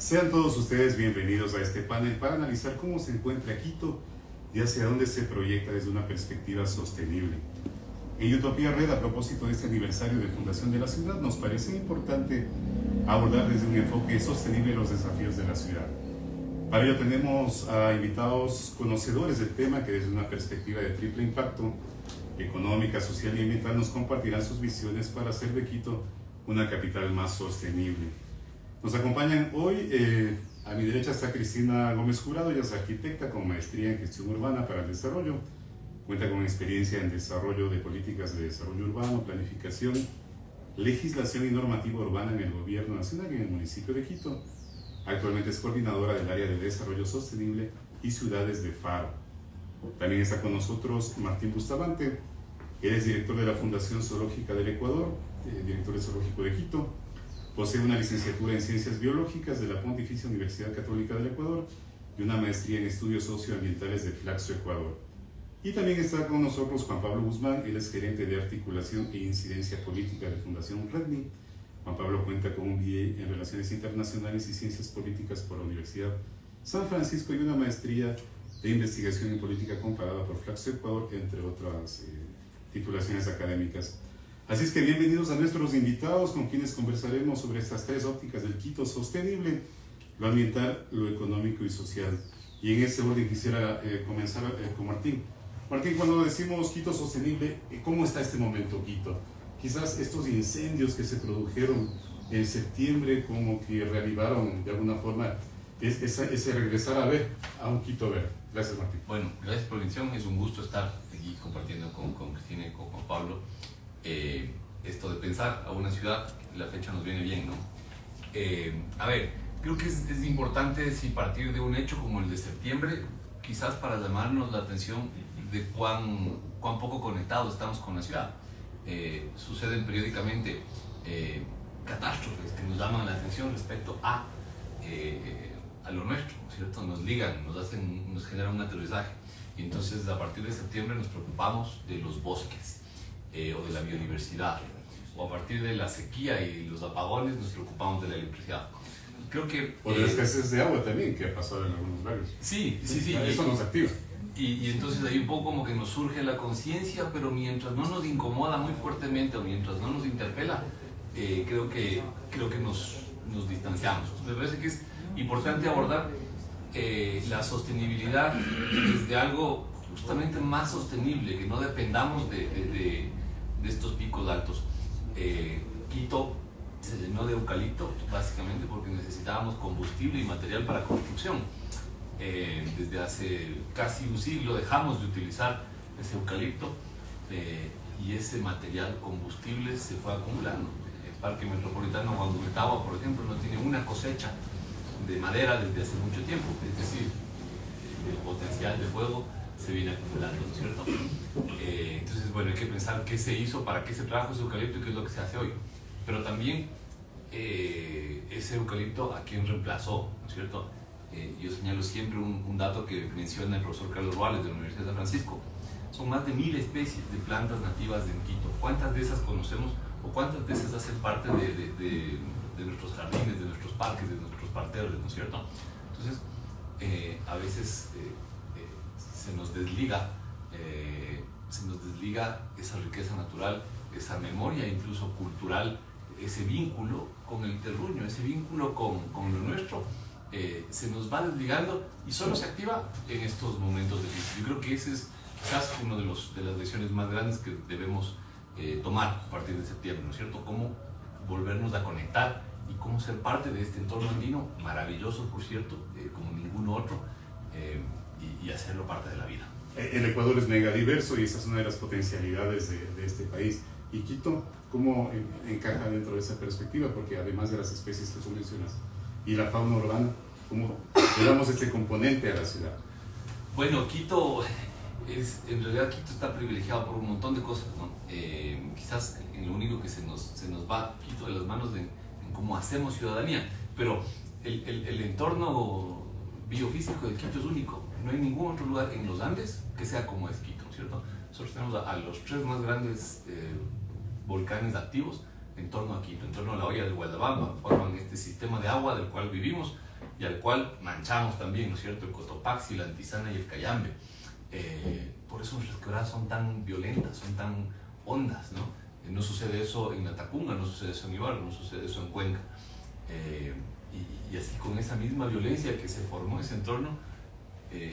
Sean todos ustedes bienvenidos a este panel para analizar cómo se encuentra Quito y hacia dónde se proyecta desde una perspectiva sostenible. En Utopía Red, a propósito de este aniversario de fundación de la ciudad, nos parece importante abordar desde un enfoque sostenible los desafíos de la ciudad. Para ello tenemos a invitados conocedores del tema que desde una perspectiva de triple impacto, económica, social y ambiental, nos compartirán sus visiones para hacer de Quito una capital más sostenible. Nos acompañan hoy, a mi derecha está Cristina Gómez Jurado, ella es arquitecta con maestría en gestión urbana para el desarrollo, cuenta con experiencia en desarrollo de políticas de desarrollo urbano, planificación, legislación y normativa urbana en el gobierno nacional y en el municipio de Quito. Actualmente es coordinadora del área de desarrollo sostenible y ciudades de FARO. También está con nosotros Martín Bustamante, él es director de la Fundación Zoológica del Ecuador, director del Zoológico de Quito. Posee una licenciatura en Ciencias Biológicas de la Pontificia Universidad Católica del Ecuador y una maestría en Estudios Socioambientales de Flaxo, Ecuador. Y también está con nosotros Juan Pablo Guzmán, él es gerente de Articulación e Incidencia Política de Fundación REDNI. Juan Pablo cuenta con un BA en Relaciones Internacionales y Ciencias Políticas por la Universidad San Francisco y una maestría de Investigación en Política Comparada por Flaxo, Ecuador, entre otras titulaciones académicas. Así es que bienvenidos a nuestros invitados con quienes conversaremos sobre estas tres ópticas del Quito sostenible, lo ambiental, lo económico y social. Y en ese orden quisiera comenzar con Martín. Martín, cuando decimos Quito sostenible, ¿cómo está este momento Quito? Quizás estos incendios que se produjeron en septiembre como que reavivaron de alguna forma ese regresar a ver a un Quito verde. Gracias, Martín. Bueno, gracias por la invitación, es un gusto estar aquí compartiendo con Cristina y con Juan Pablo. Esto de pensar a una ciudad, la fecha nos viene bien, ¿no? A ver, creo que es importante si partir de un hecho como el de septiembre, quizás para llamarnos la atención de cuán poco conectados estamos con la ciudad. Suceden periódicamente catástrofes que nos llaman la atención respecto a lo nuestro, ¿cierto? Nos ligan, nos generan un aterrizaje. Y entonces a partir de septiembre nos preocupamos de los bosques. O de la biodiversidad, o a partir de la sequía y los apagones nos preocupamos de la electricidad. Creo que... O de la escasez de agua también, que ha pasado en algunos barrios. Sí. Eso nos activa. Y entonces ahí un poco como que nos surge la conciencia, pero mientras no nos incomoda muy fuertemente o mientras no nos interpela, creo que nos distanciamos. Me parece que es importante abordar la sostenibilidad desde algo justamente más sostenible, que no dependamos de estos picos altos. Quito se llenó de eucalipto básicamente porque necesitábamos combustible y material para construcción. Desde hace casi un siglo dejamos de utilizar ese eucalipto y ese material combustible se fue acumulando. El Parque Metropolitano Guandumetagua, por ejemplo, no tiene una cosecha de madera desde hace mucho tiempo, es decir, el potencial de fuego se viene acumulando, ¿no es cierto? Entonces, bueno, hay que pensar qué se hizo, para qué se trajo ese eucalipto y qué es lo que se hace hoy. Pero también ese eucalipto a quién reemplazó, ¿no es cierto? Yo señalo siempre un dato que menciona el profesor Carlos Ruales de la Universidad de San Francisco. Son más de 1000 especies de plantas nativas en Quito. ¿Cuántas de esas conocemos o cuántas de esas hacen parte de nuestros jardines, de nuestros parques, de nuestros parterres, ¿no es cierto? Entonces, a veces se nos desliga esa riqueza natural, esa memoria incluso cultural, ese vínculo con el terruño, ese vínculo con lo nuestro, se nos va desligando y solo se activa en estos momentos de crisis. Yo creo que ese es quizás una de las lecciones más grandes que debemos tomar a partir de septiembre, ¿no es cierto? Cómo volvernos a conectar y cómo ser parte de este entorno andino, maravilloso por cierto, como ningún otro, y hacerlo parte de la vida. El Ecuador es megadiverso y esa es una de las potencialidades de este país. ¿Y Quito cómo encaja dentro de esa perspectiva? Porque además de las especies que tú mencionas y la fauna urbana, ¿cómo le damos este componente a la ciudad? Bueno, en realidad Quito está privilegiado por un montón de cosas, ¿no? Quizás en lo único que se nos va Quito de las manos en cómo hacemos ciudadanía, pero el entorno biofísico de Quito es único. No hay ningún otro lugar en los Andes que sea como es Quito, ¿cierto? Nosotros tenemos a los 3 más grandes volcanes activos en torno a Quito, en torno a la olla de Gualdabamba, forman este sistema de agua del cual vivimos y al cual manchamos también, ¿no es cierto?, el Cotopaxi, la Antizana y el Cayambe. Por eso nuestras quebradas son tan violentas, son tan hondas, ¿no? No sucede eso en Latacunga, no sucede eso en Ibarra, no sucede eso en Cuenca. Y así con esa misma violencia que se formó ese entorno,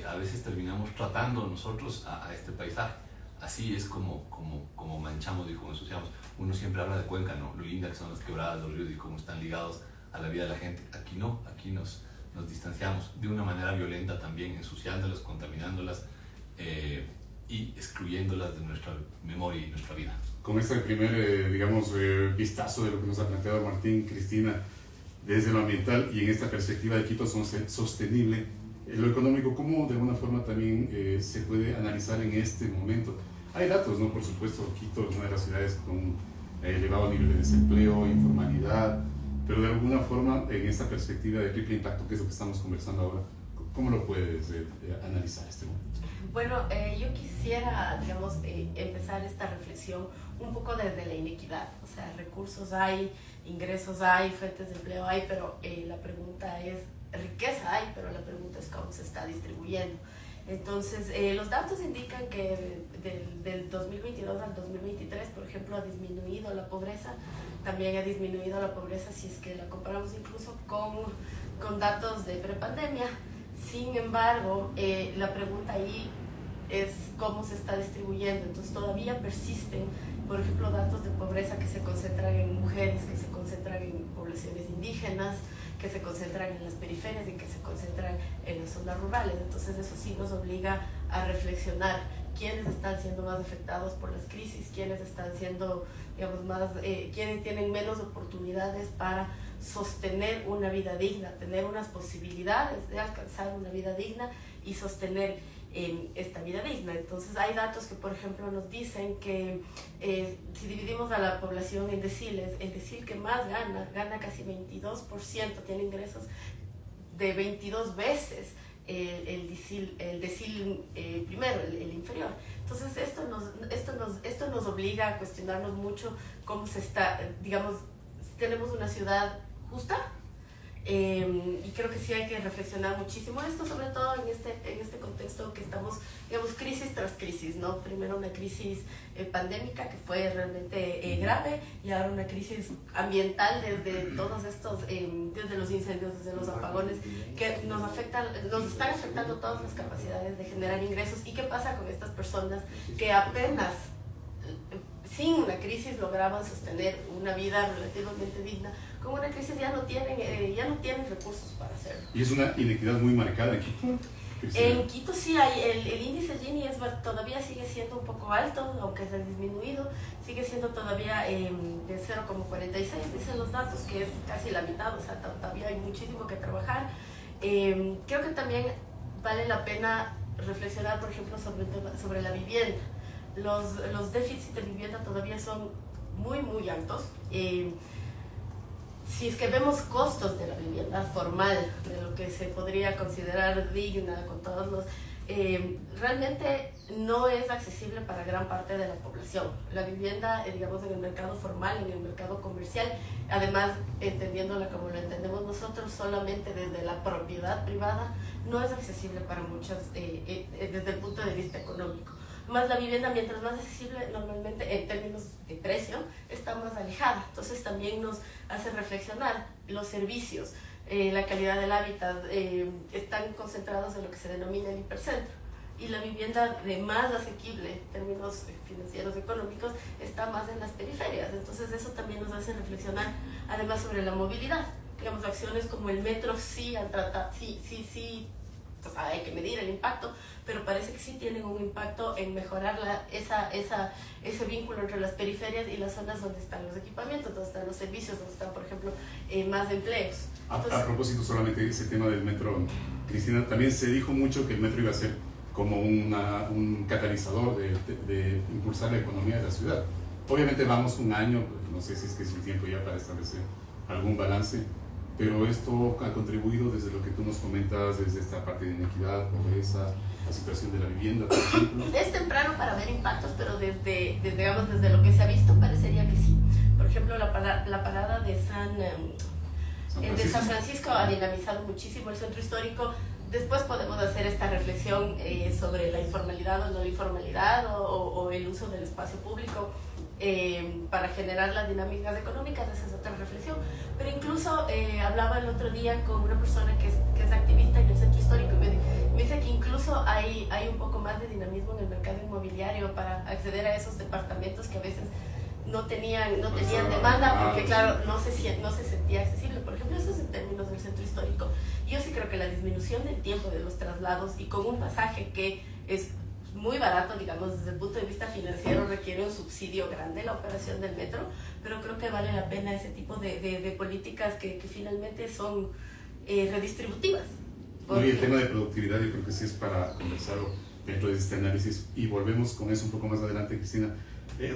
a veces terminamos tratando nosotros a este paisaje. Así es como manchamos y como ensuciamos. Uno siempre habla de Cuenca, ¿no? Lo linda que son las quebradas, los ríos y cómo están ligados a la vida de la gente. Aquí no, aquí nos distanciamos de una manera violenta también, ensuciándolas, contaminándolas y excluyéndolas de nuestra memoria y nuestra vida. Con este primer, vistazo de lo que nos ha planteado Martín, Cristina, desde lo ambiental y en esta perspectiva de Quito sostenible, lo económico, ¿cómo de alguna forma también se puede analizar en este momento? Hay datos, ¿no? Por supuesto, Quito es una de las ciudades con elevado nivel de desempleo, informalidad, pero de alguna forma en esta perspectiva de triple impacto, que es lo que estamos conversando ahora, ¿cómo lo puedes analizar este momento? Bueno, yo quisiera, empezar esta reflexión un poco desde la inequidad. O sea, recursos hay, ingresos hay, fuentes de empleo hay, pero la pregunta es, riqueza hay, pero la pregunta es cómo se está distribuyendo. Entonces, los datos indican que del 2022 al 2023, por ejemplo, ha disminuido la pobreza. También ha disminuido la pobreza si es que la comparamos incluso con datos de prepandemia. Sin embargo, la pregunta ahí es cómo se está distribuyendo. Entonces todavía persisten, por ejemplo, datos de pobreza que se concentran en mujeres, que se concentran en poblaciones indígenas, que se concentran en las periferias y que se concentran en las zonas rurales. Entonces eso sí nos obliga a reflexionar quiénes están siendo más afectados por las crisis, quiénes están siendo, quiénes tienen menos oportunidades para sostener una vida digna, tener unas posibilidades de alcanzar una vida digna y sostener esta vida digna. Entonces hay datos que, por ejemplo, nos dicen que si dividimos a la población en deciles, el decil que más gana casi 22%, tiene ingresos de 22 veces el decil primero, el inferior. Entonces esto nos obliga a cuestionarnos mucho cómo se está, tenemos una ciudad justa, y creo que sí hay que reflexionar muchísimo esto, sobre todo en este contexto que estamos, crisis tras crisis, ¿no? Primero una crisis pandémica que fue realmente grave, y ahora una crisis ambiental desde todos estos, desde los incendios, desde los apagones, que nos están afectando todas las capacidades de generar ingresos. ¿Y qué pasa con estas personas que apenas sin una crisis lograban sostener una vida relativamente digna? Con una crisis ya no tienen recursos para hacerlo. ¿Y es una inequidad muy marcada en Quito? En Quito sí hay, el índice Gini todavía sigue siendo un poco alto, aunque se ha disminuido, sigue siendo todavía de 0,46, dicen los datos, que es casi la mitad, o sea, todavía hay muchísimo que trabajar. Creo que también vale la pena reflexionar, por ejemplo, sobre la vivienda. Los déficits de vivienda todavía son muy, muy altos. Si es que vemos costos de la vivienda formal, de lo que se podría considerar digna, con todos los... realmente no es accesible para gran parte de la población. La vivienda, en el mercado formal, en el mercado comercial, además, entendiéndola como la entendemos nosotros, solamente desde la propiedad privada, no es accesible para muchas, desde el punto de vista económico. Más la vivienda, mientras más accesible, normalmente en términos de precio, está más alejada. Entonces también nos hace reflexionar los servicios, la calidad del hábitat, están concentrados en lo que se denomina el hipercentro. Y la vivienda de más asequible en términos financieros económicos está más en las periferias. Entonces eso también nos hace reflexionar, además, sobre la movilidad. Acciones como el metro sí han tratado, pues hay que medir el impacto, pero parece que sí tienen un impacto en mejorar ese vínculo entre las periferias y las zonas donde están los equipamientos, donde están los servicios, donde están, por ejemplo, más empleos. Entonces, a propósito solamente de ese tema del metro, Cristina, también se dijo mucho que el metro iba a ser como un catalizador de impulsar la economía de la ciudad. Obviamente vamos un año, no sé si es que es un tiempo ya para establecer algún balance, pero esto ha contribuido desde lo que tú nos comentas, desde esta parte de inequidad, pobreza, la situación de la vivienda, por ejemplo. Es temprano para ver impactos, pero desde lo que se ha visto parecería que sí. Por ejemplo, la parada de San Francisco ha dinamizado muchísimo el centro histórico. Después podemos hacer esta reflexión sobre la informalidad o no la informalidad o el uso del espacio público para generar las dinámicas económicas. Esa es otra reflexión. Pero incluso hablaba el otro día con una persona que es activista en el centro histórico y me dice que incluso hay un poco más de dinamismo en el mercado inmobiliario para acceder a esos departamentos que a veces no tenían demanda porque claro, no se sentía accesible. Por ejemplo, eso es en términos del centro histórico. Yo sí creo que la disminución del tiempo de los traslados y con un pasaje que es muy barato, digamos, desde el punto de vista financiero, requiere un subsidio grande la operación del metro, pero creo que vale la pena ese tipo de políticas que finalmente son redistributivas. No, y el tema de productividad yo creo que sí es para conversarlo dentro de este análisis y volvemos con eso un poco más adelante, Cristina.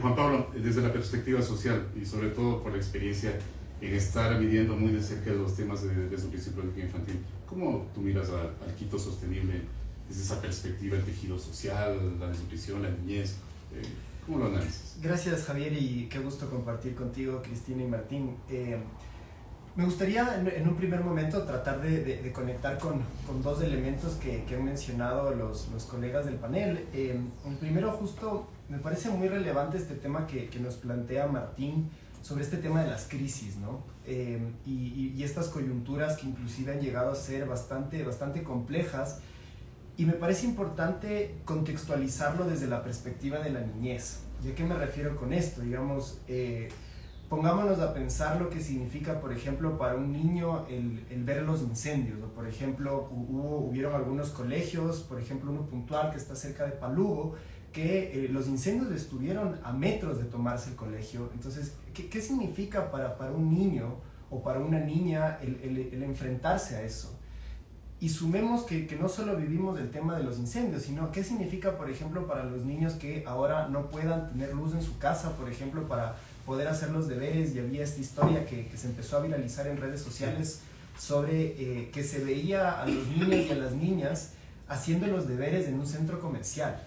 Juan Pablo, desde la perspectiva social y sobre todo por la experiencia en estar midiendo muy de cerca los temas de desnutrición crónica infantil, ¿cómo tú miras al Quito sostenible desde esa perspectiva, el tejido social, la desnutrición, la niñez? ¿Cómo lo analizas? Gracias, Javier, y qué gusto compartir contigo, Cristina y Martín. Me gustaría en un primer momento tratar de conectar con dos elementos que han mencionado los colegas del panel. El primero, justo, me parece muy relevante este tema que nos plantea Martín sobre este tema de las crisis, ¿no? Y estas coyunturas que inclusive han llegado a ser bastante complejas. Y me parece importante contextualizarlo desde la perspectiva de la niñez. ¿Y a qué me refiero con esto? Digamos, pongámonos a pensar lo que significa, por ejemplo, para un niño el ver los incendios. O, por ejemplo, hubieron algunos colegios, por ejemplo, uno puntual que está cerca de Palugo, que los incendios estuvieron a metros de tomarse el colegio. Entonces, ¿qué significa para un niño o para una niña el enfrentarse a eso? Y sumemos que no solo vivimos el tema de los incendios, sino qué significa, por ejemplo, para los niños que ahora no puedan tener luz en su casa, por ejemplo, para poder hacer los deberes. Y había esta historia que se empezó a viralizar en redes sociales sobre que se veía a los niños y a las niñas haciendo los deberes en un centro comercial.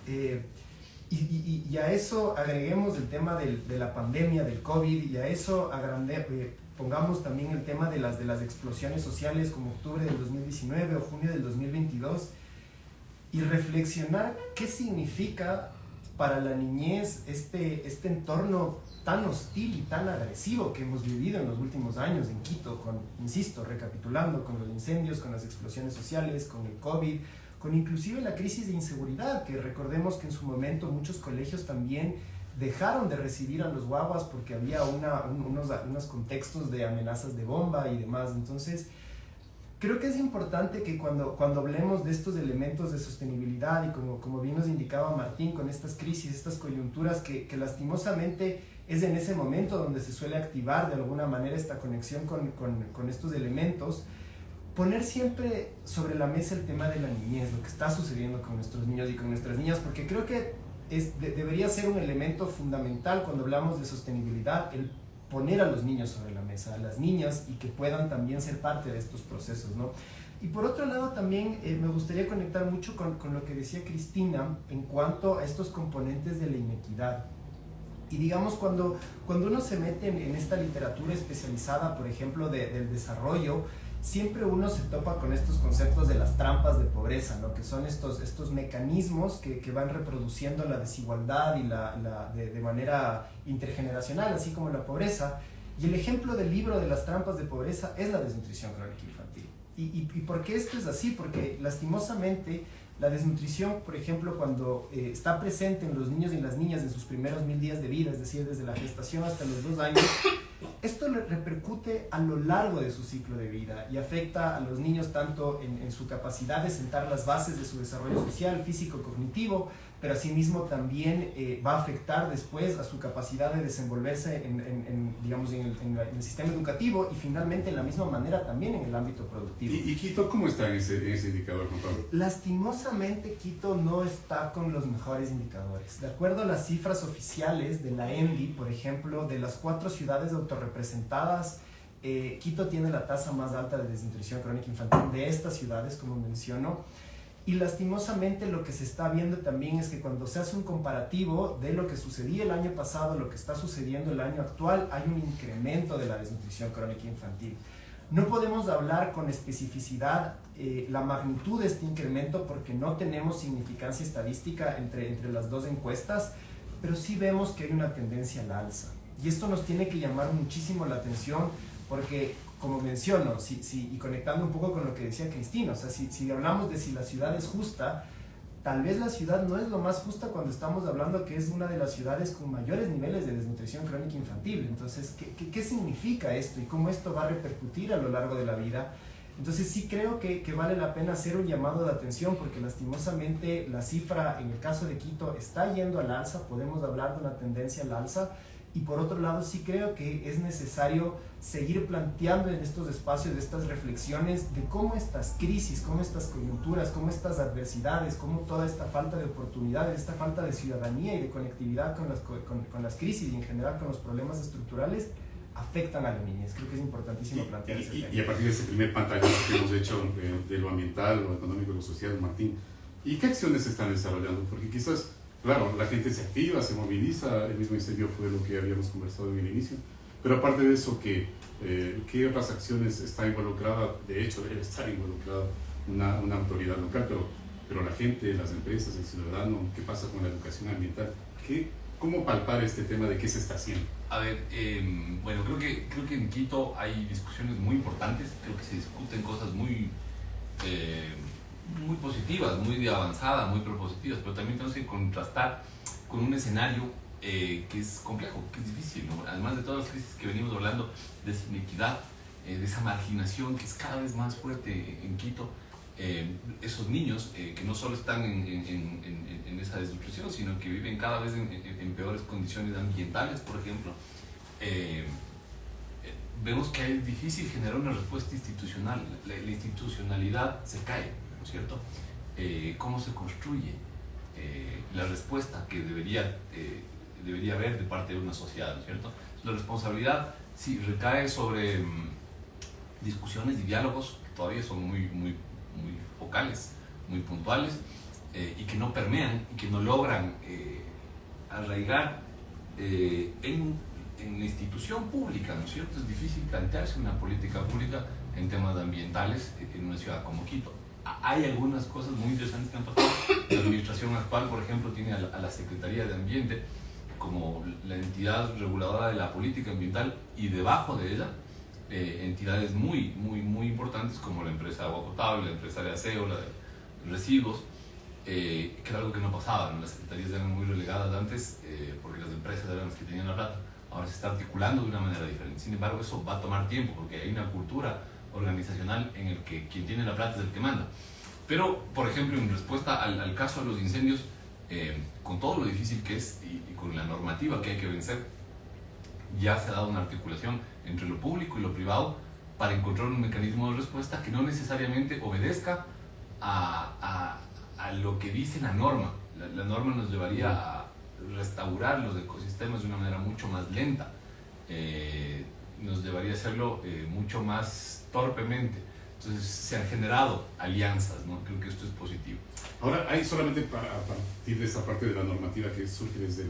Y a eso agreguemos el tema de la pandemia, del COVID, y a eso pongamos también el tema de las explosiones sociales como octubre del 2019 o junio del 2022 y reflexionar qué significa para la niñez este entorno tan hostil y tan agresivo que hemos vivido en los últimos años en Quito, insisto, recapitulando, con los incendios, con las explosiones sociales, con el COVID, con inclusive la crisis de inseguridad, que recordemos que en su momento muchos colegios también dejaron de recibir a los guaguas porque había unos contextos de amenazas de bomba y demás. Entonces, creo que es importante que cuando hablemos de estos elementos de sostenibilidad y como bien nos indicaba Martín, con estas crisis, estas coyunturas que lastimosamente es en ese momento donde se suele activar de alguna manera esta conexión con estos elementos, poner siempre sobre la mesa el tema de la niñez, lo que está sucediendo con nuestros niños y con nuestras niñas, porque creo que debería ser un elemento fundamental cuando hablamos de sostenibilidad, el poner a los niños sobre la mesa, a las niñas, y que puedan también ser parte de estos procesos, ¿no? Y por otro lado también me gustaría conectar mucho con lo que decía Cristina en cuanto a estos componentes de la inequidad. Y digamos, cuando uno se mete en esta literatura especializada, por ejemplo, del desarrollo, siempre uno se topa con estos conceptos de las trampas de pobreza, ¿no? Que son estos mecanismos que van reproduciendo la desigualdad y de manera intergeneracional, así como la pobreza. Y el ejemplo del libro de las trampas de pobreza es la desnutrición crónica infantil. ¿Y por qué esto es así? Porque lastimosamente la desnutrición, por ejemplo, cuando está presente en los niños y las niñas en sus primeros 1000 días de vida, es decir, desde la gestación hasta los 2 años, esto le repercute a lo largo de su ciclo de vida y afecta a los niños tanto en su capacidad de sentar las bases de su desarrollo social, físico, cognitivo, pero asimismo también va a afectar después a su capacidad de desenvolverse digamos, en el sistema educativo y finalmente en la misma manera también en el ámbito productivo. ¿Y Quito cómo está en ese indicador, Juan Pablo? Lastimosamente Quito no está con los mejores indicadores. De acuerdo a las cifras oficiales de la ENDI, por ejemplo, de las 4 ciudades autorrepresentadas, Quito tiene la tasa más alta de desnutrición crónica infantil de estas ciudades, como menciono. Y lastimosamente lo que se está viendo también es que cuando se hace un comparativo de lo que sucedía el año pasado, lo que está sucediendo el año actual, hay un incremento de la desnutrición crónica infantil. No podemos hablar con especificidad la magnitud de este incremento porque no tenemos significancia estadística entre las dos encuestas, pero sí vemos que hay una tendencia al alza. Y esto nos tiene que llamar muchísimo la atención porque, como menciono, y conectando un poco con lo que decía Cristina, o sea, si hablamos de si la ciudad es justa, tal vez la ciudad no es lo más justa cuando estamos hablando que es una de las ciudades con mayores niveles de desnutrición crónica infantil. Entonces, ¿qué significa esto y cómo esto va a repercutir a lo largo de la vida? Entonces sí creo que vale la pena hacer un llamado de atención porque lastimosamente la cifra en el caso de Quito está yendo al alza, podemos hablar de una tendencia al alza. Y por otro lado, sí creo que es necesario seguir planteando en estos espacios, estas reflexiones de cómo estas crisis, cómo estas coyunturas, cómo estas adversidades, cómo toda esta falta de oportunidades, esta falta de ciudadanía y de conectividad con las crisis y en general con los problemas estructurales afectan a la niñez. Creo que es importantísimo plantear ese tema. Y a partir de ese primer pantallazo que hemos hecho de lo ambiental, lo económico, lo social, Martín, ¿y qué acciones se están desarrollando? Porque quizás, claro, la gente se activa, se moviliza, el mismo incendio fue lo que habíamos conversado en el inicio, pero aparte de eso, ¿qué otras acciones está involucrada? De hecho, debe estar involucrada una autoridad local, pero la gente, las empresas, el ciudadano, ¿qué pasa con la educación ambiental? ¿Cómo palpar este tema de qué se está haciendo? A ver, bueno, creo que en Quito hay discusiones muy importantes, creo que se discuten cosas muy positivas, muy de avanzada, muy propositivas, pero también tenemos que contrastar con un escenario que es complejo, que es difícil, ¿no? Además de todas las crisis que venimos hablando, de esa inequidad, de esa marginación que es cada vez más fuerte en Quito, esos niños que no solo están en esa desnutrición, sino que viven cada vez en peores condiciones ambientales, por ejemplo, vemos que es difícil generar una respuesta institucional. La institucionalidad se cae, ¿no es cierto? ¿Cómo se construye la respuesta que debería haber de parte de una sociedad, ¿no es cierto? La responsabilidad sí recae sobre discusiones y diálogos que todavía son muy focales, muy puntuales, y que no permean y que no logran arraigar en la institución pública, ¿no es cierto? Es difícil plantearse una política pública en temas ambientales en una ciudad como Quito. Hay algunas cosas muy interesantes que han pasado. La administración actual, por ejemplo, tiene a la Secretaría de Ambiente como la entidad reguladora de la política ambiental y debajo de ella entidades muy importantes como la empresa de agua potable, la empresa de aseo, la de residuos, que era algo que no pasaba, ¿no? Las secretarías eran muy relegadas antes porque las empresas eran las que tenían la plata. Ahora se está articulando de una manera diferente. Sin embargo, eso va a tomar tiempo porque hay una cultura organizacional en el que quien tiene la plata es el que manda. Pero, por ejemplo, en respuesta al caso de los incendios, con todo lo difícil que es y con la normativa que hay que vencer, ya se ha dado una articulación entre lo público y lo privado para encontrar un mecanismo de respuesta que no necesariamente obedezca a lo que dice la norma. La norma nos llevaría a restaurar los ecosistemas de una manera mucho más lenta, nos llevaría a hacerlo mucho más torpemente. Entonces se han generado alianzas, ¿no? Creo que esto es positivo. Ahora, hay solamente a partir de esta parte de la normativa que surge desde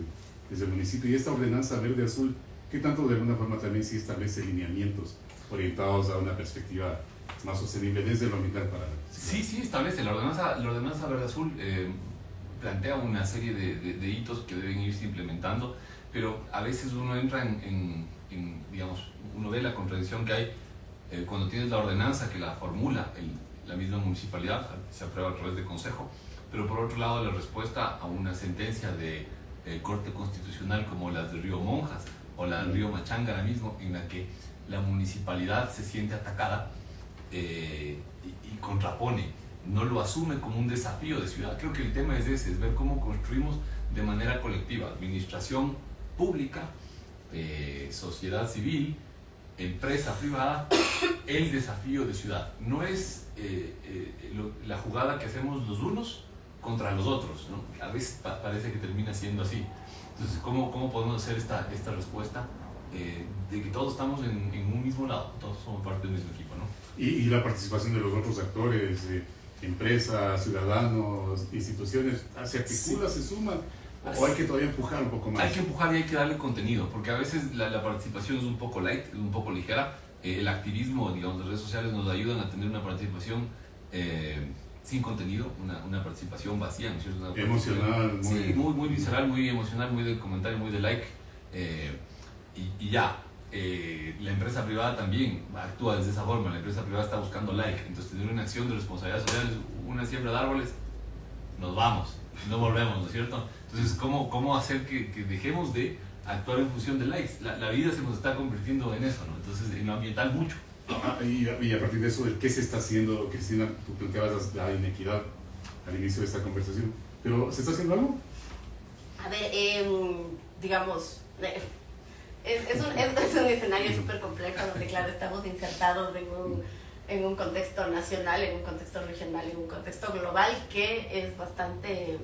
el municipio y esta ordenanza verde-azul, ¿qué tanto de alguna forma también sí establece lineamientos orientados a una perspectiva más sostenible desde lo ambiental para la ciudad? Sí, establece. La ordenanza verde-azul plantea una serie de hitos que deben irse implementando, pero a veces uno entra digamos, uno ve la contradicción que hay cuando tienes la ordenanza que la formula la misma municipalidad, se aprueba a través de consejo, pero por otro lado la respuesta a una sentencia de corte constitucional como las de Río Monjas o la de Río Machanga ahora mismo, en la que la municipalidad se siente atacada y contrapone, no lo asume como un desafío de ciudad. Creo que el tema es ese, es ver cómo construimos de manera colectiva, administración pública, sociedad civil, empresa privada, el desafío de ciudad. No es la jugada que hacemos los unos contra los otros, ¿no? A veces parece que termina siendo así. Entonces, ¿cómo podemos hacer esta respuesta de que todos estamos en un mismo lado, todos somos parte del mismo equipo, ¿no? Y la participación de los otros actores, empresas, ciudadanos, instituciones, se articula, se suma, o hay que todavía empujar un poco más? Hay que empujar y hay que darle contenido, porque a veces la participación es un poco light, es un poco ligera. El activismo, digamos, las redes sociales nos ayudan a tener una participación sin contenido, una participación vacía, ¿no es cierto? Emocional, muy... Sí, muy visceral, muy emocional, muy de comentario, muy de like. Y ya, la empresa privada también actúa desde esa forma. La empresa privada está buscando like. Entonces, tener una acción de responsabilidad social es una siembra de árboles, nos vamos, no volvemos, ¿no es cierto? Entonces, ¿cómo hacer que dejemos de actuar en función de likes? La vida se nos está convirtiendo en eso, ¿no? Entonces, en lo ambiental mucho. Y a partir de eso, ¿qué se está haciendo? Cristina, tú planteabas la inequidad al inicio de esta conversación, pero ¿se está haciendo algo? A ver, digamos, es un escenario súper complejo donde, claro, estamos insertados en un contexto nacional, en un contexto regional, en un contexto global que es bastante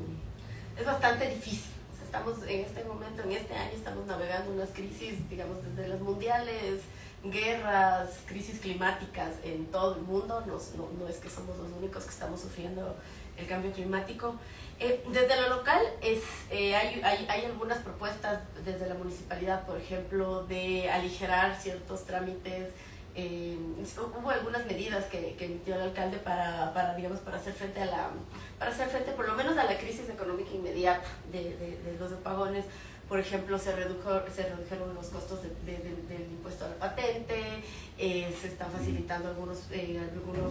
difícil. O sea, estamos en este momento, en este año, estamos navegando unas crisis, digamos, desde las mundiales, guerras, crisis climáticas en todo el mundo. No es que somos los únicos que estamos sufriendo el cambio climático. Desde lo local hay algunas propuestas desde la municipalidad, por ejemplo, de aligerar ciertos trámites. Hubo algunas medidas que emitió el alcalde para hacer frente por lo menos a la crisis económica inmediata de los apagones. Por ejemplo, se redujeron los costos del impuesto a la patente, se están facilitando algunos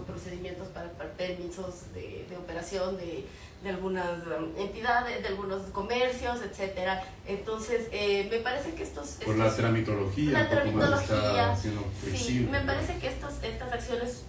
procedimientos para permisos de operación de algunas entidades, de algunos comercios, etcétera. Entonces, me parece que por la tramitología, está siendo flexible. Sí, me parece que estas acciones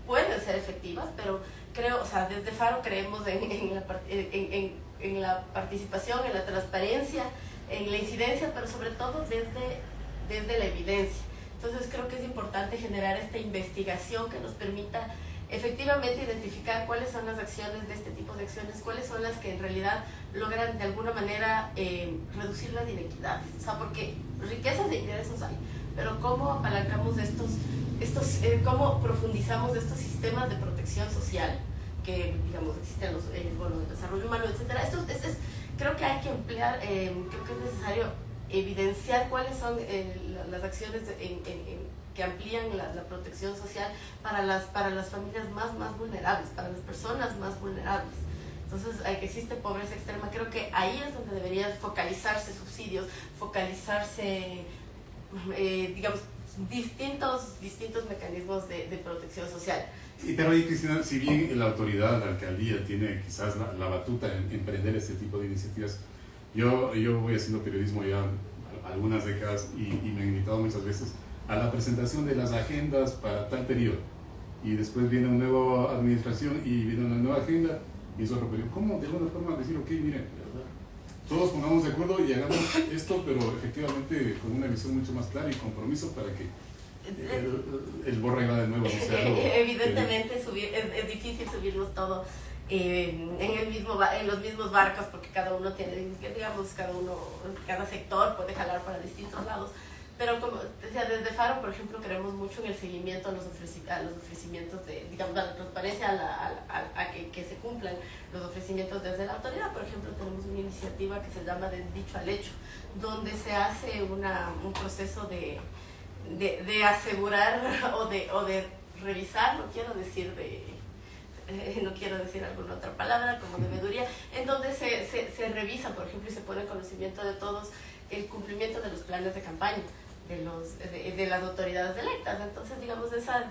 pueden ser efectivas, pero creo, o sea, desde Faro creemos en la participación, en la transparencia, en la incidencia, pero sobre todo desde la evidencia. Entonces creo que es importante generar esta investigación que nos permita efectivamente identificar cuáles son las acciones de este tipo de acciones, cuáles son las que en realidad logran de alguna manera reducir las inequidades. O sea, porque riquezas de ingresos hay, pero cómo apalancamos cómo profundizamos estos sistemas de protección social que, digamos, existen el desarrollo humano, etcétera. Creo que hay que emplear, creo que es necesario evidenciar cuáles son las acciones que amplían la protección social para las familias más vulnerables, para las personas más vulnerables. Entonces, que existe pobreza extrema, creo que ahí es donde deberían focalizarse subsidios, focalizarse, digamos, distintos mecanismos de protección social. Pero ahí, Cristina, si bien la autoridad, la alcaldía, tiene quizás la batuta en emprender este tipo de iniciativas, yo voy haciendo periodismo ya algunas décadas y me han invitado muchas veces a la presentación de las agendas para tal periodo. Y después viene una nueva administración y viene una nueva agenda y es otro periodo. ¿Cómo de alguna forma decir, ok, miren, todos pongamos de acuerdo y hagamos esto, pero efectivamente con una visión mucho más clara y compromiso para que el borre va de nuevo? Evidentemente es difícil subirnos todo en los mismos barcos, porque cada uno tiene, digamos, cada sector puede jalar para distintos lados. Pero como decía, desde Faro, por ejemplo, creemos mucho en el seguimiento a los ofrecimientos digamos, a la transparencia, a que se cumplan los ofrecimientos desde la autoridad. Por ejemplo, tenemos una iniciativa que se llama Del Dicho al Hecho, donde se hace un proceso de asegurar o de revisar, no quiero decir alguna otra palabra como debeduría, en donde se revisa, por ejemplo, y se pone en conocimiento de todos el cumplimiento de los planes de campaña de las autoridades electas. Entonces, digamos, esa es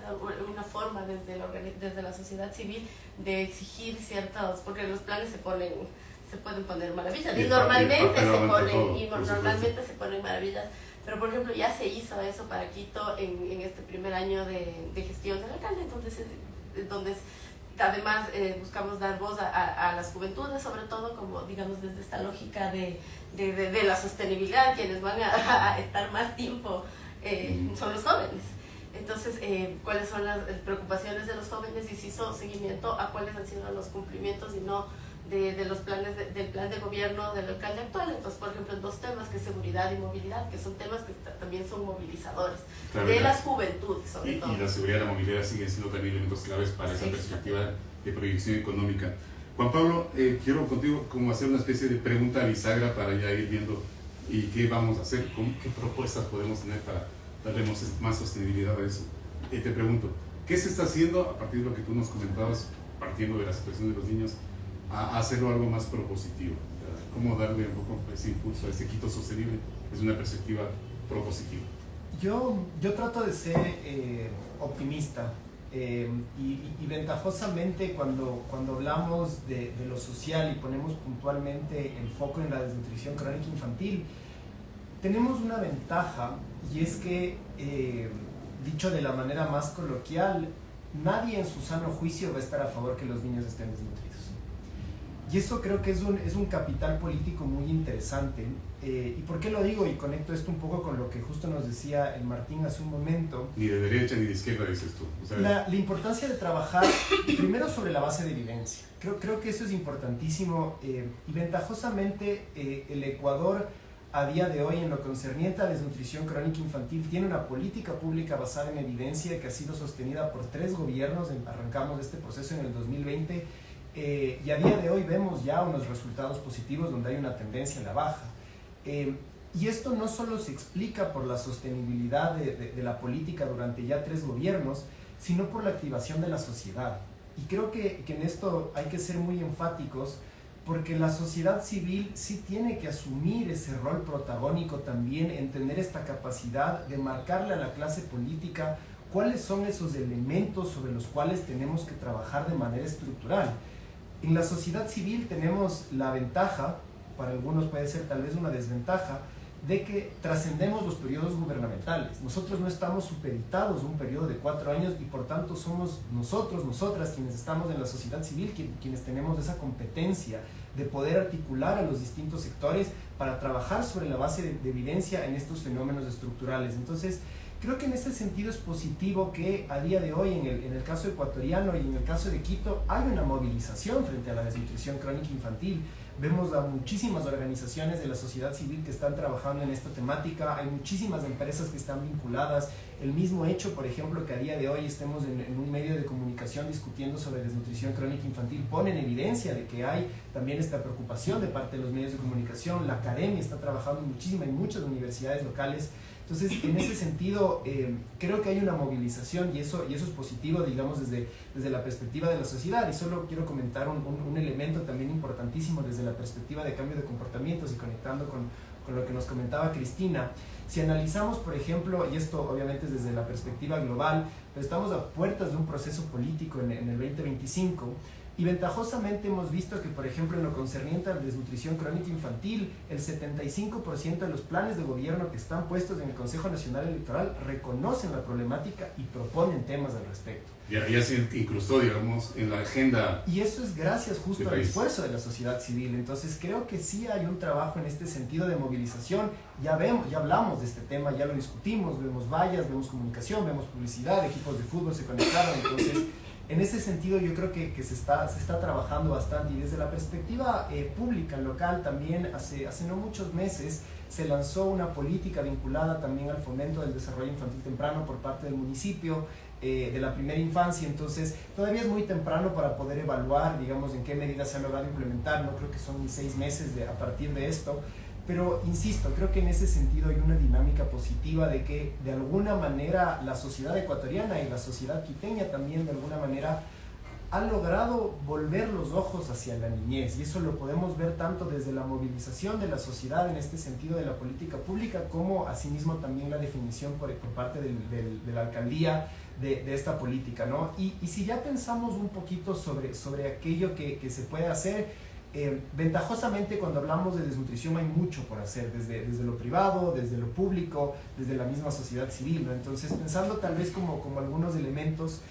una forma desde la sociedad civil de exigir ciertos, porque los planes se pueden poner maravillas, y normalmente se ponen maravillas. Pero, por ejemplo, ya se hizo eso para Quito en este primer año de gestión del alcalde, donde además buscamos dar voz a las juventudes, sobre todo, como, digamos, desde esta lógica de la sostenibilidad. Quienes van a estar más tiempo son los jóvenes. Entonces, ¿cuáles son las preocupaciones de los jóvenes? Y se hizo seguimiento a cuáles han sido los cumplimientos y no de los planes del plan de gobierno del alcalde actual. Entonces, por ejemplo, en dos temas, que es seguridad y movilidad, que son temas que también son movilizadores, claro, de las juventudes sobre todo. Y la seguridad y la movilidad siguen siendo también elementos claves para esa perspectiva de proyección económica. Juan Pablo, quiero contigo como hacer una especie de pregunta bisagra para ya ir viendo y qué vamos a hacer, qué propuestas podemos tener para darle más sostenibilidad a eso. Te pregunto, ¿qué se está haciendo a partir de lo que tú nos comentabas, partiendo de la situación de los niños, a hacerlo algo más propositivo? ¿Cómo darle un poco ese impulso a este Quito sostenible desde una perspectiva propositiva? Yo trato de ser optimista y ventajosamente cuando hablamos de lo social y ponemos puntualmente el foco en la desnutrición crónica infantil, tenemos una ventaja, y es que, dicho de la manera más coloquial, nadie en su sano juicio va a estar a favor que los niños estén desnutridos. Y eso creo que es un capital político muy interesante. ¿Y por qué lo digo? Y conecto esto un poco con lo que justo nos decía el Martín hace un momento. Ni de derecha ni de izquierda, dices tú. O sea, la importancia de trabajar primero sobre la base de evidencia. Creo que eso es importantísimo. Y ventajosamente el Ecuador a día de hoy en lo concerniente a desnutrición crónica infantil tiene una política pública basada en evidencia que ha sido sostenida por 3 gobiernos. Arrancamos este proceso en el 2020 y a día de hoy vemos ya unos resultados positivos donde hay una tendencia en la baja. Y esto no solo se explica por la sostenibilidad de la política durante ya 3 gobiernos, sino por la activación de la sociedad. Y creo que en esto hay que ser muy enfáticos, porque la sociedad civil sí tiene que asumir ese rol protagónico también, en tener esta capacidad de marcarle a la clase política cuáles son esos elementos sobre los cuales tenemos que trabajar de manera estructural. En la sociedad civil tenemos la ventaja, para algunos puede ser tal vez una desventaja, de que trascendemos los periodos gubernamentales. Nosotros no estamos supeditados a un periodo de 4 años y por tanto somos nosotras quienes estamos en la sociedad civil, quienes tenemos esa competencia de poder articular a los distintos sectores para trabajar sobre la base de evidencia en estos fenómenos estructurales. Entonces, creo que en ese sentido es positivo que a día de hoy, en el caso ecuatoriano y en el caso de Quito, hay una movilización frente a la desnutrición crónica infantil. Vemos a muchísimas organizaciones de la sociedad civil que están trabajando en esta temática, hay muchísimas empresas que están vinculadas. El mismo hecho, por ejemplo, que a día de hoy estemos en un medio de comunicación discutiendo sobre desnutrición crónica infantil, pone en evidencia de que hay también esta preocupación de parte de los medios de comunicación. La academia está trabajando muchísimo en muchas universidades locales. Entonces, en ese sentido, creo que hay una movilización y eso es positivo, digamos, desde la perspectiva de la sociedad. Y solo quiero comentar un elemento también importantísimo desde la perspectiva de cambio de comportamientos y conectando con lo que nos comentaba Cristina. Si analizamos, por ejemplo, y esto obviamente es desde la perspectiva global, pero estamos a puertas de un proceso político en el 2025, y ventajosamente hemos visto que, por ejemplo, en lo concerniente a la desnutrición crónica infantil, el 75% de los planes de gobierno que están puestos en el Consejo Nacional Electoral reconocen la problemática y proponen temas al respecto. Ya se incrustó, digamos, en la agenda. Y eso es gracias justo al esfuerzo de la sociedad civil. Entonces creo que sí hay un trabajo en este sentido de movilización. Ya hablamos de este tema, ya lo discutimos, vemos vallas, vemos comunicación, vemos publicidad, equipos de fútbol se conectaron. Entonces, en ese sentido yo creo que se está trabajando bastante, y desde la perspectiva pública, local, también hace no muchos meses se lanzó una política vinculada también al fomento del desarrollo infantil temprano por parte del municipio, de la primera infancia. Entonces todavía es muy temprano para poder evaluar, digamos, en qué medidas se ha logrado implementar. No creo que son ni 6 meses a partir de esto. Pero insisto, creo que en ese sentido hay una dinámica positiva de que de alguna manera la sociedad ecuatoriana y la sociedad quiteña también de alguna manera ha logrado volver los ojos hacia la niñez, y eso lo podemos ver tanto desde la movilización de la sociedad en este sentido de la política pública, como asimismo también la definición por parte de la alcaldía de esta política, ¿no? Y si ya pensamos un poquito sobre aquello que se puede hacer, ventajosamente cuando hablamos de desnutrición hay mucho por hacer, desde lo privado, desde lo público, desde la misma sociedad civil, ¿no? Entonces, pensando tal vez como algunos elementos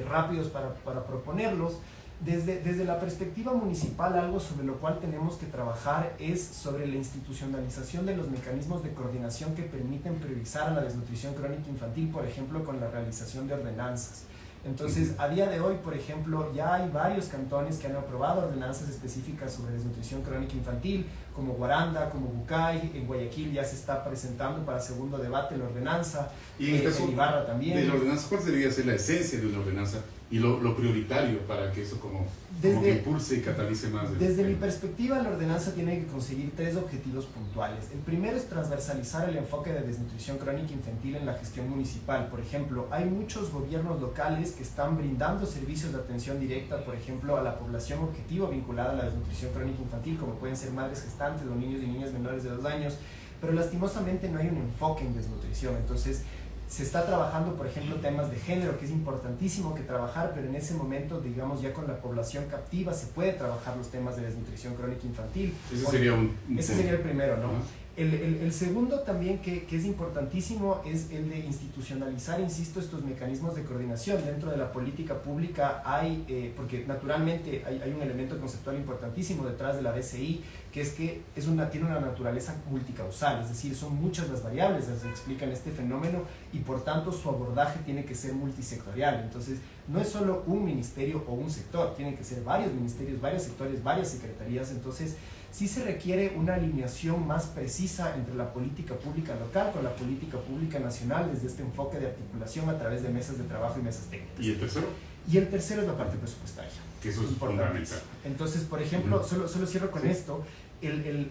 rápidos para proponerlos, desde la perspectiva municipal, algo sobre lo cual tenemos que trabajar es sobre la institucionalización de los mecanismos de coordinación que permiten priorizar a la desnutrición crónica infantil, por ejemplo, con la realización de ordenanzas. Entonces, a día de hoy, por ejemplo, ya hay varios cantones que han aprobado ordenanzas específicas sobre desnutrición crónica infantil, como Guaranda, como Bucay. En Guayaquil ya se está presentando para segundo debate la ordenanza, Y en el caso en Ibarra también. de la ordenanza, ¿cuál debería ser la esencia de una ordenanza y lo prioritario para que eso como que impulse y catalice más? Desde mi perspectiva, la ordenanza tiene que conseguir 3 objetivos puntuales. El primero es transversalizar el enfoque de desnutrición crónica infantil en la gestión municipal. Por ejemplo, hay muchos gobiernos locales que están brindando servicios de atención directa, por ejemplo, a la población objetivo vinculada a la desnutrición crónica infantil, como pueden ser madres gestantes o niños y niñas menores de 2 años, pero lastimosamente no hay un enfoque en desnutrición. Entonces, se está trabajando, por ejemplo, temas de género, que es importantísimo que trabajar, pero en ese momento, digamos, ya con la población captiva se puede trabajar los temas de desnutrición crónica infantil. Ese sería ese sería el primero, ¿no? Uh-huh. El segundo también que es importantísimo es el de institucionalizar, insisto, estos mecanismos de coordinación. Dentro de la política pública hay, porque naturalmente hay un elemento conceptual importantísimo detrás de la DCI, que es que tiene una naturaleza multicausal, es decir, son muchas las variables las que explican este fenómeno y por tanto su abordaje tiene que ser multisectorial. Entonces, no es solo un ministerio o un sector, tienen que ser varios ministerios, varios sectores, varias secretarías. Entonces, sí se requiere una alineación más precisa entre la política pública local con la política pública nacional desde este enfoque de articulación a través de mesas de trabajo y mesas técnicas. ¿Y el tercero? Y el tercero es la parte presupuestaria. Que eso es fundamental. Entonces, por ejemplo, solo cierro con esto.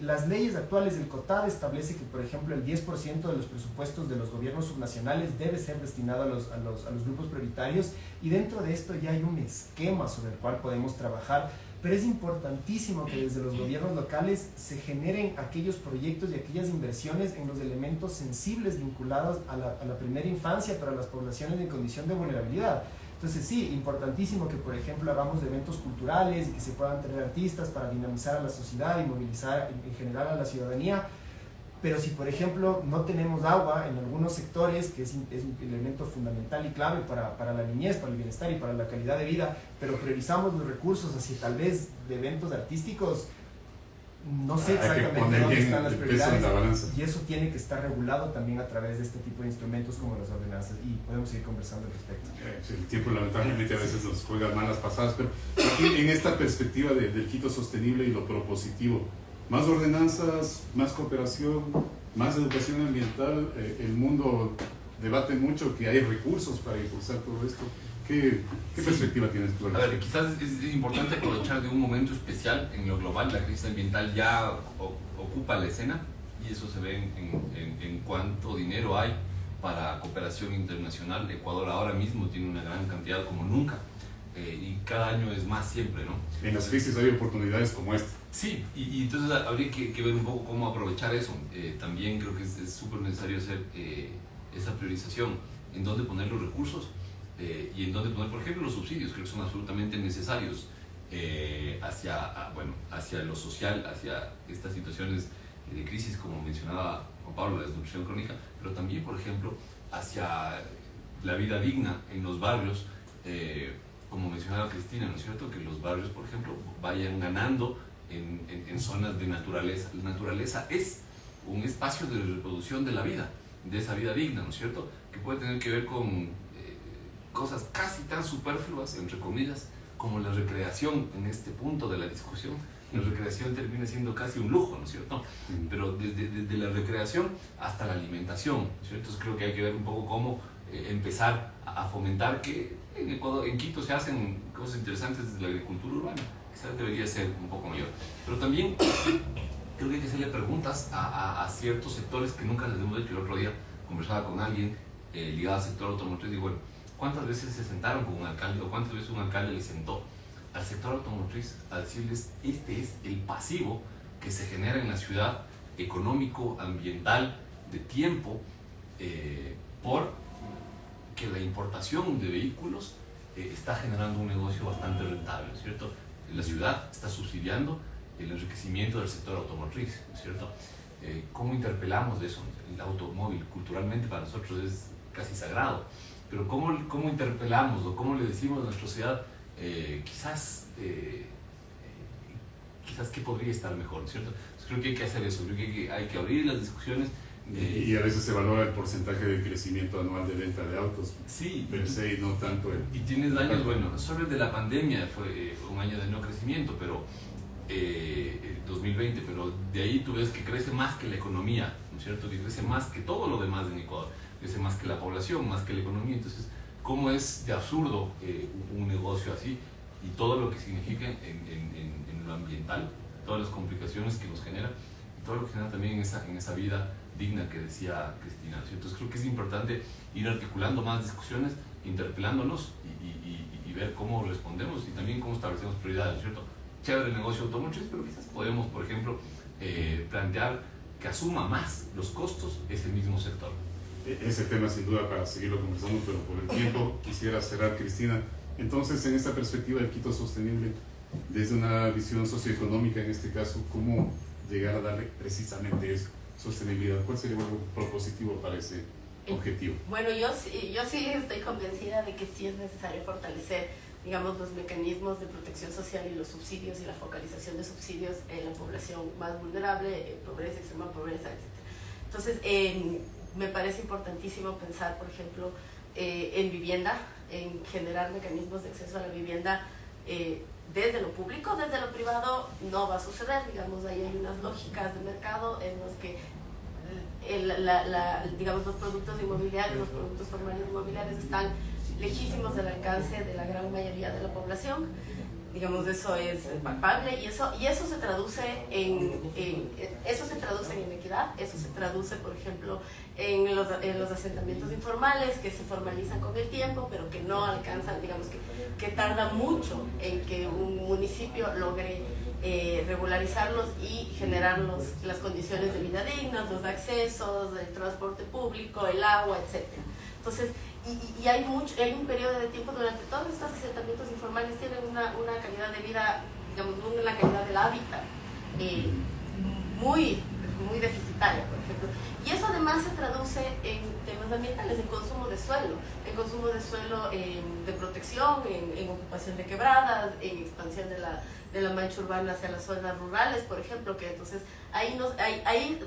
Las leyes actuales del COTAD establece que, por ejemplo, el 10% de los presupuestos de los gobiernos subnacionales debe ser destinado a los grupos prioritarios, y dentro de esto ya hay un esquema sobre el cual podemos trabajar, pero es importantísimo que desde los gobiernos locales se generen aquellos proyectos y aquellas inversiones en los elementos sensibles vinculados a la primera infancia para las poblaciones en condición de vulnerabilidad. Entonces sí, importantísimo que, por ejemplo, hagamos eventos culturales y que se puedan tener artistas para dinamizar a la sociedad y movilizar en general a la ciudadanía, pero si, por ejemplo, no tenemos agua en algunos sectores, que es un elemento fundamental y clave para la niñez, para el bienestar y para la calidad de vida, pero priorizamos los recursos hacia tal vez de eventos artísticos, no sé exactamente dónde están las prioridades, y eso tiene que estar regulado también a través de este tipo de instrumentos como las ordenanzas, y podemos seguir conversando al respecto. El tiempo lamentablemente a veces nos juega malas pasadas, pero aquí en esta perspectiva del Quito sostenible y lo propositivo, más ordenanzas, más cooperación, más educación ambiental, el mundo debate mucho que hay recursos para impulsar todo esto. ¿Qué perspectiva tienes tú? A ver, quizás es importante aprovechar de un momento especial en lo global. La crisis ambiental ya ocupa la escena y eso se ve en cuánto dinero hay para cooperación internacional. Ecuador ahora mismo tiene una gran cantidad como nunca y cada año es más siempre, ¿no? En las crisis hay oportunidades como esta. Sí, y entonces habría que ver un poco cómo aprovechar eso. También creo que es súper necesario hacer esa priorización, en dónde poner los recursos y en dónde poner, por ejemplo, los subsidios. Creo que son absolutamente necesarios hacia lo social, hacia estas situaciones de crisis, como mencionaba Juan Pablo, la desnutrición crónica, pero también, por ejemplo, hacia la vida digna en los barrios, como mencionaba Cristina, ¿no es cierto? Que los barrios, por ejemplo, vayan ganando en zonas de naturaleza. La naturaleza es un espacio de reproducción de la vida, de esa vida digna, ¿no es cierto? Que puede tener que ver con cosas casi tan superfluas, entre comillas, como la recreación en este punto de la discusión. La recreación termina siendo casi un lujo, ¿no es cierto? Pero desde la recreación hasta la alimentación, ¿no es cierto? Entonces creo que hay que ver un poco cómo empezar a fomentar que en Ecuador, en Quito se hacen cosas interesantes desde la agricultura urbana. Quizás debería ser un poco mayor. Pero también creo que hay que hacerle preguntas a ciertos sectores que nunca les hemos hecho. El otro día conversaba con alguien ligado al sector automotriz y digo, bueno, ¿cuántas veces se sentaron con un alcalde o cuántas veces un alcalde le sentó al sector automotriz a decirles este es el pasivo que se genera en la ciudad, económico, ambiental, de tiempo, por que la importación de vehículos está generando un negocio bastante rentable, ¿no es cierto? La ciudad está subsidiando el enriquecimiento del sector automotriz, ¿no es cierto? ¿Cómo interpelamos de eso? El automóvil culturalmente para nosotros es casi sagrado, pero ¿cómo interpelamos o cómo le decimos a nuestra sociedad quizás qué podría estar mejor, ¿no es cierto? Entonces, creo que hay que hacer eso, creo que hay que abrir las discusiones Y a veces se valora el porcentaje de crecimiento anual de venta de autos, sí, per se, y no tanto el... Y tienes años, bueno, solo el de la pandemia fue un año de no crecimiento, pero 2020, pero de ahí tú ves que crece más que la economía, ¿no es cierto? Que crece más que todo lo demás en Ecuador, crece más que la población, más que la economía. Entonces, ¿cómo es de absurdo un negocio así y todo lo que significa en lo ambiental, todas las complicaciones que nos genera y todo lo que genera también en esa vida digna que decía Cristina, ¿no? Entonces creo que es importante ir articulando más discusiones, interpelándonos y ver cómo respondemos y también cómo establecemos prioridades, ¿no es cierto? Chévere el negocio automotriz, pero quizás podemos, por ejemplo, plantear que asuma más los costos ese mismo sector. Ese tema sin duda para seguirlo conversando, pero por el tiempo quisiera cerrar, Cristina. Entonces, en esta perspectiva del Quito sostenible, desde una visión socioeconómica en este caso, ¿cómo llegar a darle precisamente eso? Sostenibilidad, ¿cuál sería algo propositivo para ese objetivo? Bueno, yo sí estoy convencida de que sí es necesario fortalecer, digamos, los mecanismos de protección social y los subsidios y la focalización de subsidios en la población más vulnerable, pobreza, extrema pobreza, etc. Entonces, me parece importantísimo pensar, por ejemplo, en vivienda, en generar mecanismos de acceso a la vivienda desde lo público. Desde lo privado no va a suceder, digamos, ahí hay unas lógicas de mercado en las que digamos, los productos inmobiliarios, los productos formales inmobiliarios están lejísimos del alcance de la gran mayoría de la población. Digamos, eso es palpable y eso se traduce en inequidad, eso se traduce, por ejemplo, en los asentamientos informales que se formalizan con el tiempo, pero que no alcanzan, digamos, que tarda mucho en que un municipio logre regularizarlos y generar las condiciones de vida dignas, los accesos, el transporte público, el agua, etc. Entonces, y hay un periodo de tiempo durante todos estos asentamientos informales tienen una calidad de vida, digamos, una calidad del hábitat muy deficitaria, por ejemplo. Y eso además se traduce en temas ambientales, en consumo de suelo de protección, en ocupación de quebradas, en expansión de la mancha urbana hacia las zonas rurales, por ejemplo, que entonces ahí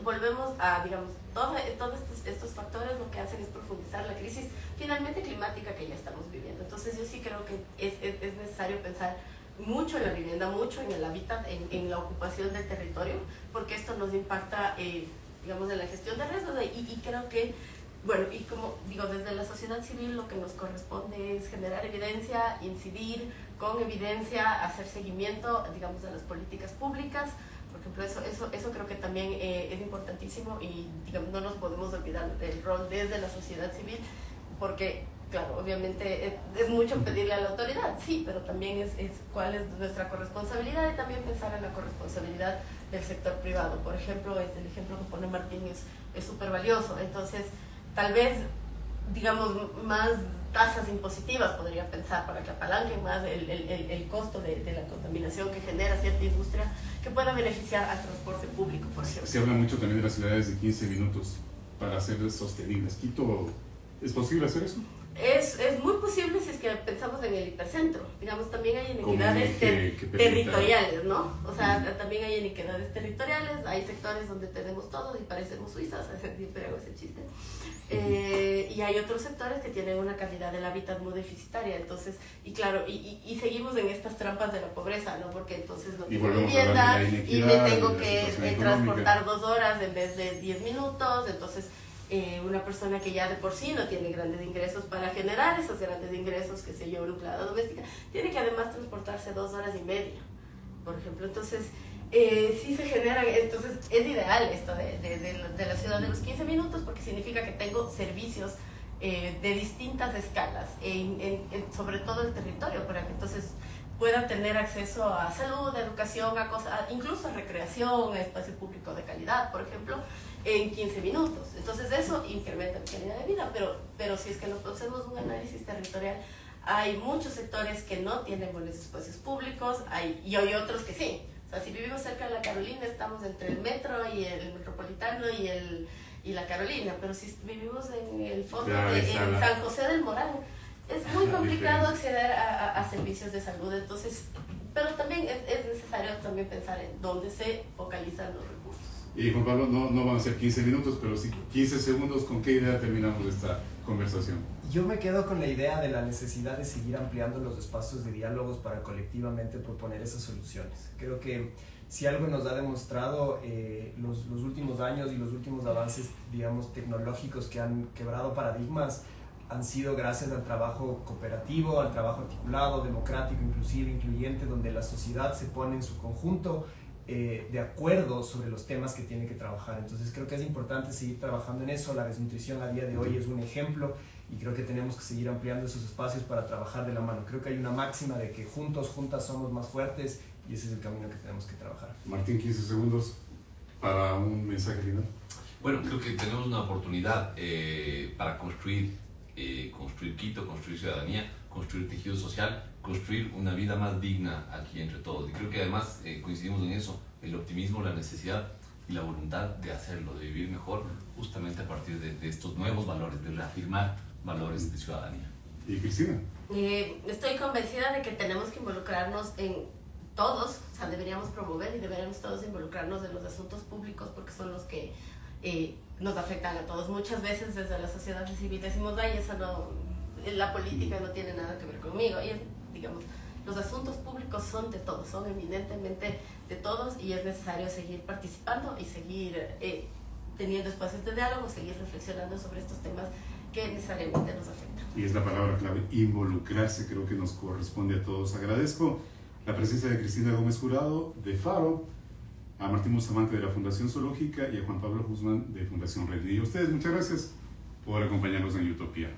volvemos a, digamos, todos estos factores lo que hacen es profundizar la crisis finalmente climática que ya estamos viviendo. Entonces yo sí creo que es necesario pensar mucho en la vivienda, mucho en el hábitat, en la ocupación del territorio, porque esto nos impacta, digamos, en la gestión de riesgos y creo que, bueno, y como digo, desde la sociedad civil lo que nos corresponde es generar evidencia, incidir con evidencia, hacer seguimiento, digamos, de las políticas públicas. Por ejemplo, eso creo que también es importantísimo y, digamos, no nos podemos olvidar del rol desde la sociedad civil, porque, claro, obviamente es mucho pedirle a la autoridad, sí, pero también es cuál es nuestra corresponsabilidad y también pensar en la corresponsabilidad del sector privado. Por ejemplo, el ejemplo que pone Martín es súper valioso. Entonces, tal vez, digamos, más tasas impositivas podría pensar para que apalanquen más el costo de la contaminación que genera cierta industria que pueda beneficiar al transporte público, por ejemplo. Se habla mucho también de las ciudades de 15 minutos para ser sostenibles. ¿Quito es posible hacer eso? Es muy posible si es que pensamos en el hipercentro. Digamos, también hay inequidades territoriales, ¿no? O sea, también hay inequidades territoriales, hay sectores donde tenemos todo y parecemos suizas, siempre hago ese chiste. Y hay otros sectores que tienen una calidad del hábitat muy deficitaria. Entonces, y claro, y seguimos en estas trampas de la pobreza, ¿no? Porque entonces no tengo vivienda y me tengo que transportar 2 horas en vez de 10 minutos. Entonces, una persona que ya de por sí no tiene grandes ingresos, para generar esos grandes ingresos, que se yo, una empleada doméstica, tiene que además transportarse 2 horas y media, por ejemplo. Entonces, sí se genera, entonces es ideal esto de la ciudad de los 15 minutos, porque significa que tengo servicios de distintas escalas, sobre todo el territorio, para que entonces puedan tener acceso a salud, a educación, incluso a recreación, a espacio público de calidad, por ejemplo, en 15 minutos. Entonces eso incrementa la calidad de vida, pero si es que nos hacemos un análisis territorial, hay muchos sectores que no tienen buenos espacios públicos, y hay otros que sí. O sea, si vivimos cerca de la Carolina, estamos entre el metro y el metropolitano y la Carolina, pero si vivimos en el fondo, en San José del Morán, es muy complicado acceder a servicios de salud. Entonces, pero también es necesario también pensar en dónde se focalizan los recursos. Y Juan Pablo, no van a ser 15 minutos, pero sí 15 segundos. ¿Con qué idea terminamos esta conversación? Yo me quedo con la idea de la necesidad de seguir ampliando los espacios de diálogos para colectivamente proponer esas soluciones. Creo que si algo nos ha demostrado los últimos años y los últimos avances, digamos, tecnológicos que han quebrado paradigmas, han sido gracias al trabajo cooperativo, al trabajo articulado, democrático, inclusive, incluyente, donde la sociedad se pone en su conjunto de acuerdo sobre los temas que tiene que trabajar. Entonces creo que es importante seguir trabajando en eso. La desnutrición a día de hoy es un ejemplo y creo que tenemos que seguir ampliando esos espacios para trabajar de la mano. Creo que hay una máxima de que juntos, juntas somos más fuertes y ese es el camino que tenemos que trabajar. Martín, 15 segundos para un mensaje final. Bueno, creo que tenemos una oportunidad para construir Quito, construir ciudadanía, construir tejido social, construir una vida más digna aquí entre todos. Y creo que además coincidimos en eso, el optimismo, la necesidad y la voluntad de hacerlo, de vivir mejor, justamente a partir de estos nuevos valores, de reafirmar valores de ciudadanía. ¿Y Cristina? Estoy convencida de que tenemos que involucrarnos en todos, o sea, deberíamos promover y deberíamos todos involucrarnos en los asuntos públicos porque son los que nos afectan a todos. Muchas veces desde la sociedad civil decimos, ay, eso no, la política no tiene nada que ver conmigo. Y digamos, los asuntos públicos son de todos, son eminentemente de todos y es necesario seguir participando y seguir teniendo espacios de diálogo, seguir reflexionando sobre estos temas que necesariamente nos afectan. Y es la palabra clave, involucrarse, creo que nos corresponde a todos. Agradezco la presencia de Cristina Gómez Jurado, de Faro, a Martín Bustamante de la Fundación Zoológica y a Juan Pablo Guzmán de Fundación Red. Y a ustedes, muchas gracias por acompañarnos en Utopía.